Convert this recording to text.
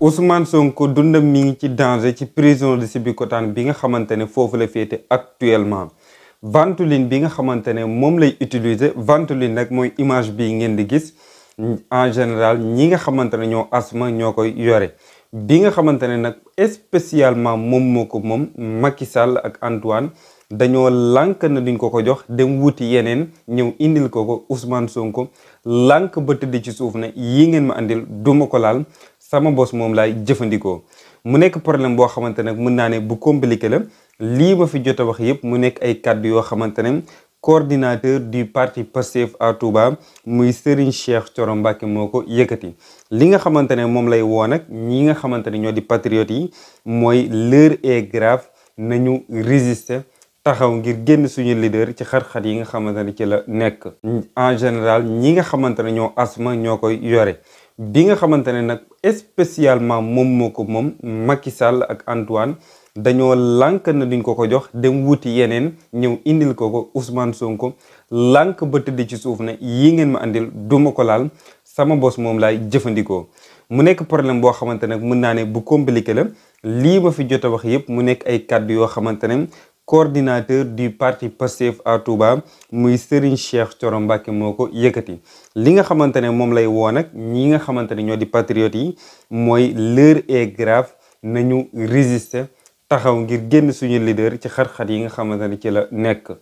Ousmane Sonko dundam mi ngi ci danger ci prison de Sébikotane bi nga xamante ne foofu la féete actuellement ventoline bi nga xamante ne moom lay utiliser ventoline nag mooy image bi ngeen di gis en général ñi nga xamante ne ñoo asma ñoo koy yore bi nga xamante ne nag spécialement moom moo ko moom Macky Sall ak Antoine dañoo lànk na duñ ko jox dem wuti yeneen ñëw indil ko Ousmane Sonko lànk ba tëdd ci suuf ne yi ngeen ma andil duma ko laal sama bos moom laay jëfandikoo mu nekk problème boo xamante ne mën naa ne bu compliqué la lii ma fi jot a wax yëpp mu nekk ay kàddu yoo xamante ne coordinateur du parti Pastef à Touba muy Serigne Cheikh Thioro Mbacké moo ko yëkkati li nga xamante ne moom lay woo nag ñi nga xamante ne ñoo di patriotes yi mooy l'heure est grave nañu résister taxaw ngir génn suñu leader ci xat-xat yi nga xamante ne ci la nekk en général ñi nga xamante ne ñoo asma ñoo koy yore bi nga xamante ne nag spécialement moom moo ko moom Macky Sall ak Antoine dañoo lànk na duñ ko jox dem wuti yeneen ñëw indil ko Ousmane Sonko lànk ba tëdd ci suuf ne yi ngeen ma andil duma ko laal sama bos moom laay jëfandikoo mu nekk problème boo xamante ne mën naa ne bu compliqué la lii ma fi jot a wax yëpp mu nekk ay kàddu yoo xamante ne coordinateur du parti Pastef à Touba muy Serigne Cheikh Thioro Mbacké moo ko yëkkati li nga xamante ne moom lay woo nag ñi nga xamante ne ñoo di patriotes yi mooy l'heure est grave nañu résister taxaw ngir génn suñu leader ci xat-xat yi nga xamante ne ci la nekk